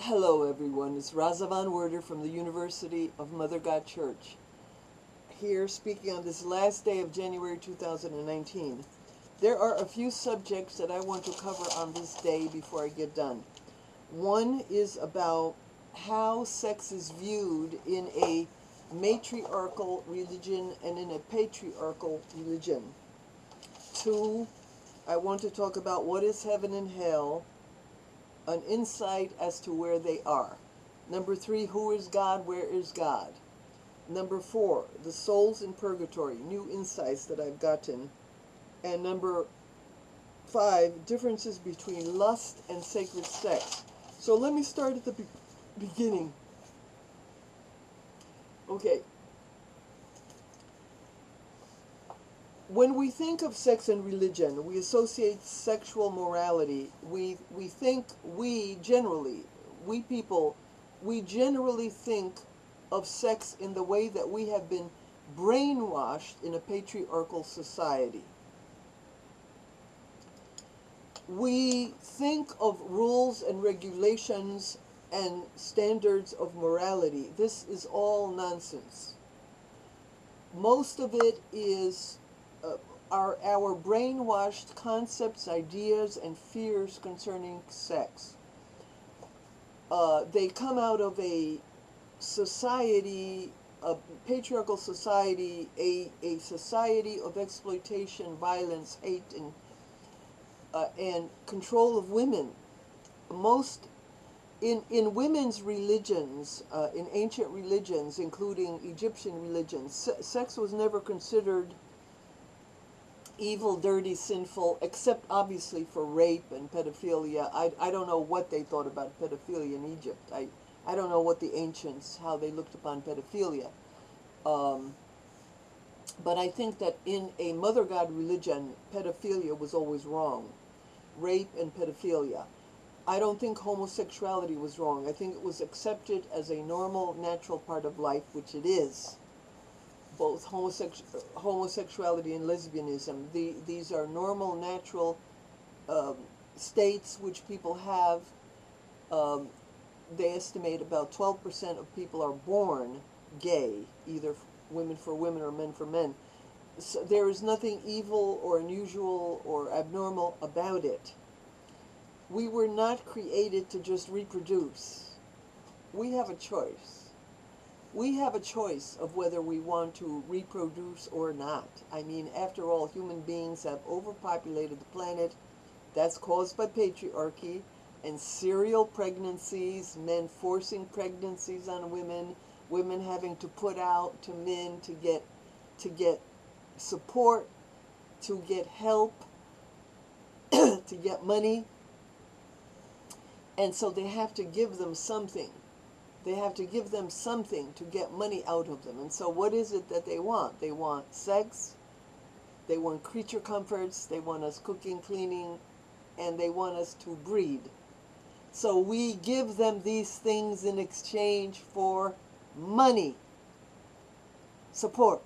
Hello everyone, it's Raza Von Werder from the University of Mother God Church, here speaking on this last day of January 2019. There are a few subjects that I want to cover on this day before I get done. One is about how sex is viewed in a matriarchal religion and in a patriarchal religion. Two, I want to talk about what is heaven and hell, an insight as to where they are. Number three, who is God, where is God? Number four, the souls in purgatory, new insights that I've gotten. And number five, differences between lust and sacred sex. So let me start at the beginning. Okay. When we think of sex and religion, we associate sexual morality. We generally think of sex in the way that we have been brainwashed in a patriarchal society. We think of rules and regulations and standards of morality. This is all nonsense. Most of it is our brainwashed concepts, ideas, and fears concerning sex. They come out of a society, a patriarchal society, a society of exploitation, violence, hate, and control of women. Most in women's religions, in ancient religions, including Egyptian religions, sex was never considered evil, dirty, sinful, except obviously for rape and pedophilia. I don't know what they thought about pedophilia in Egypt. I don't know what the ancients, how they looked upon pedophilia. But I think that in a mother god religion, pedophilia was always wrong. Rape and pedophilia. I don't think homosexuality was wrong. I think it was accepted as a normal, natural part of life, which it is. Both homosexuality and lesbianism, these are normal, natural states which people have. They estimate about 12% of people are born gay, either women for women or men for men. So there is nothing evil or unusual or abnormal about it. We were not created to just reproduce. We have a choice. We have a choice of whether we want to reproduce or not. I mean, after all, human beings have overpopulated the planet. That's caused by patriarchy and serial pregnancies, men forcing pregnancies on women, women having to put out to men to get support, to get help, to get money. And so they have to give them something. They have to give them something to get money out of them. And so what is it that they want? They want sex, they want creature comforts, they want us cooking, cleaning, and they want us to breed. So we give them these things in exchange for money, support.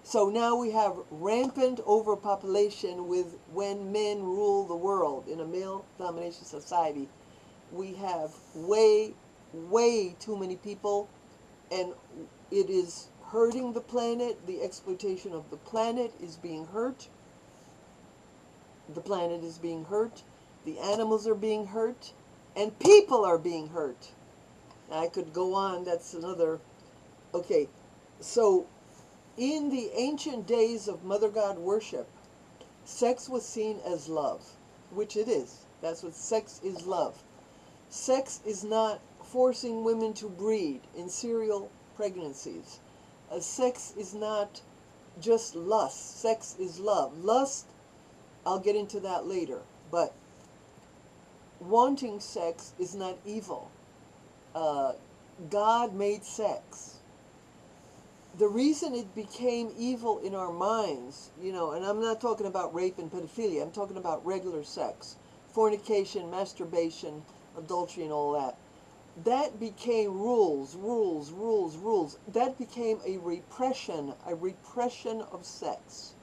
So now we have rampant overpopulation when men rule the world in a male-domination society. We have way too many people, and it is hurting the planet. The exploitation of the planet is being hurt. The planet is being hurt. The animals are being hurt. And people are being hurt. I could go on. That's another. Okay. So in the ancient days of mother god worship, sex was seen as love, which it is. That's what sex is, love. Sex is not forcing women to breed in serial pregnancies. Sex is not just lust. Sex is love. Lust, I'll get into that later. But wanting sex is not evil. God made sex. The reason it became evil in our minds, and I'm not talking about rape and pedophilia, I'm talking about regular sex, fornication, masturbation, adultery, and all that. That became rules. That became a repression of sex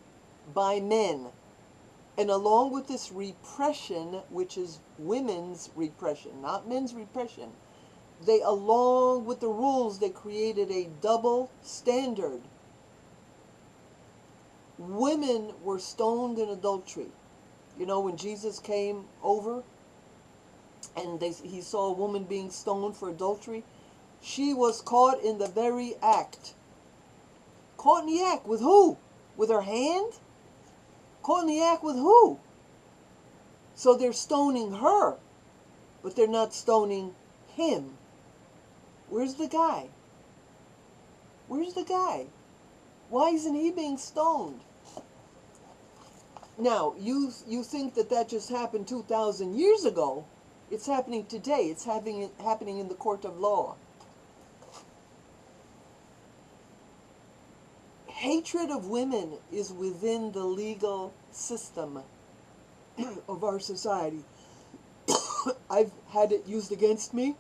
by men. And along with this repression, which is women's repression, not men's repression, They, along with the rules, they created a double standard. Women were stoned in adultery. You know, when Jesus came over and he saw a woman being stoned for adultery, she was caught in the very act. Caught in the act with who? With her hand? Caught in the act with who? So they're stoning her, but they're not stoning him. Where's the guy? Where's the guy? Why isn't he being stoned? Now, you think that just happened 2,000 years ago. It's happening today. It's happening in the court of law. Hatred of women is within the legal system of our society. I've had it used against me.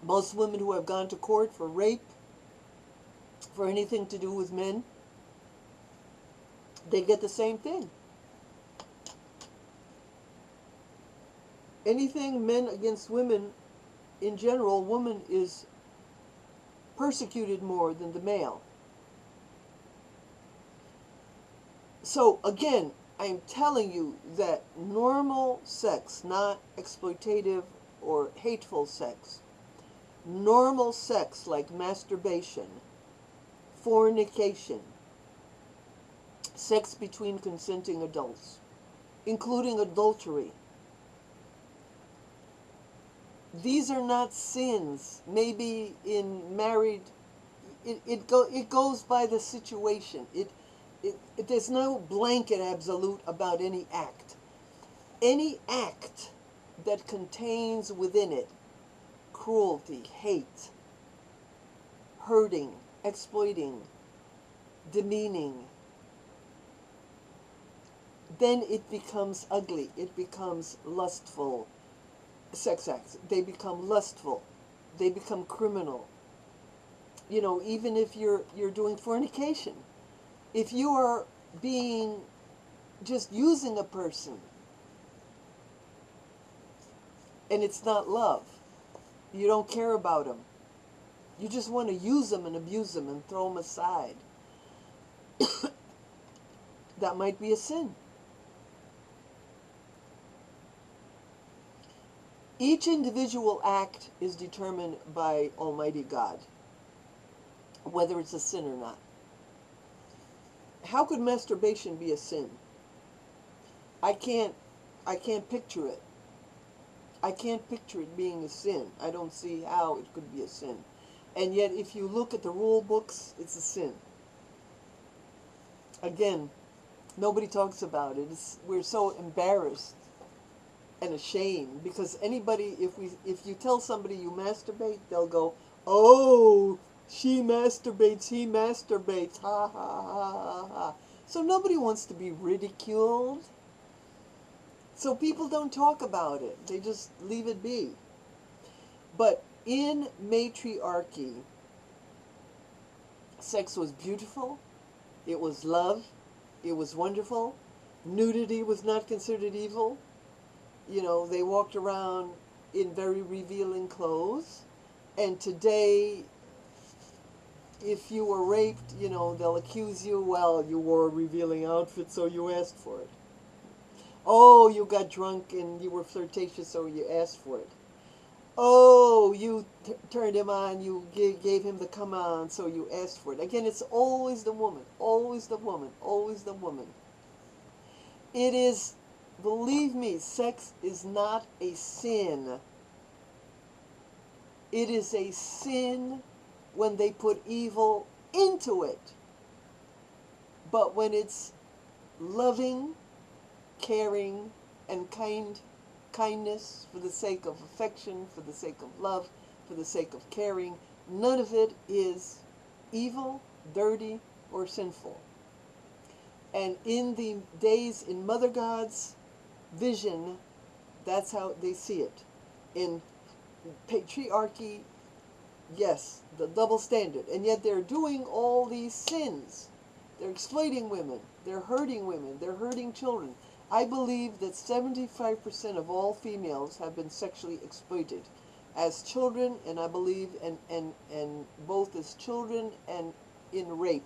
Most women who have gone to court for rape, for anything to do with men, they get the same thing. Anything men against women, in general, woman is persecuted more than the male. So again, I'm telling you that normal sex, not exploitative or hateful sex, normal sex like masturbation, fornication, sex between consenting adults, including adultery, these are not sins. Maybe in married, it goes by the situation. There's no blanket absolute about any act. Any act that contains within it cruelty, hate, hurting, exploiting, demeaning, then it becomes ugly. It becomes lustful. Sex acts, they become lustful, they become criminal. You know, even if you're doing fornication, if you are being just using a person and it's not love, you don't care about them, you just want to use them and abuse them and throw them aside, that might be a sin. Each individual act is determined by Almighty God, whether it's a sin or not. How could masturbation be a sin? I can't picture it. I can't picture it being a sin. I don't see how it could be a sin. And yet, if you look at the rule books, it's a sin. Again, nobody talks about it. We're so embarrassed and ashamed, because anybody, if you tell somebody you masturbate, they'll go, oh, she masturbates, he masturbates, ha ha ha ha ha. So nobody wants to be ridiculed. So people don't talk about it. They just leave it be. But in matriarchy, sex was beautiful, it was love, it was wonderful, nudity was not considered evil. You know, they walked around in very revealing clothes. And today, if you were raped, you know, they'll accuse you, well, you wore a revealing outfit, so you asked for it. Oh, you got drunk and you were flirtatious, so you asked for it. Oh, you turned him on, you gave him the come on, so you asked for it. Again, it's always the woman, always the woman, always the woman. It is... Believe me, sex is not a sin. It is a sin when they put evil into it. But when it's loving, caring, and kindness for the sake of affection, for the sake of love, for the sake of caring, none of it is evil, dirty, or sinful. And in the days in Mother God's vision, that's how they see it. In patriarchy, yes, the double standard. And yet they're doing all these sins. They're exploiting women. They're hurting women. They're hurting children. I believe that 75% of all females have been sexually exploited as children, and I believe, and both as children and in rape.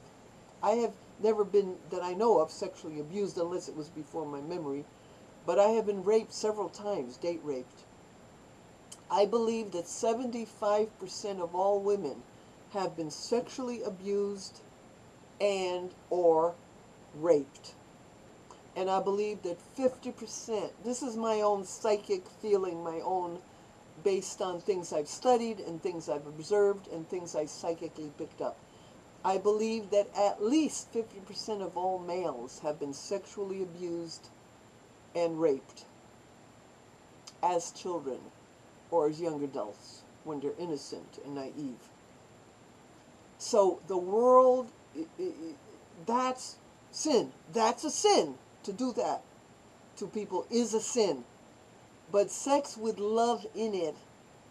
I have never been, that I know of, sexually abused unless it was before my memory, but I have been raped several times, date raped. I believe that 75% of all women have been sexually abused and or raped. And I believe that 50%, this is my own psychic feeling, my own, based on things I've studied and things I've observed and things I psychically picked up. I believe that at least 50% of all males have been sexually abused and raped as children or as young adults when they're innocent and naive. So the world, that's sin. That's a sin. To do that to people is a sin. But sex with love in it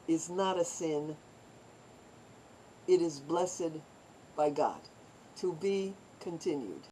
is not a sin. It is blessed by God. To be continued.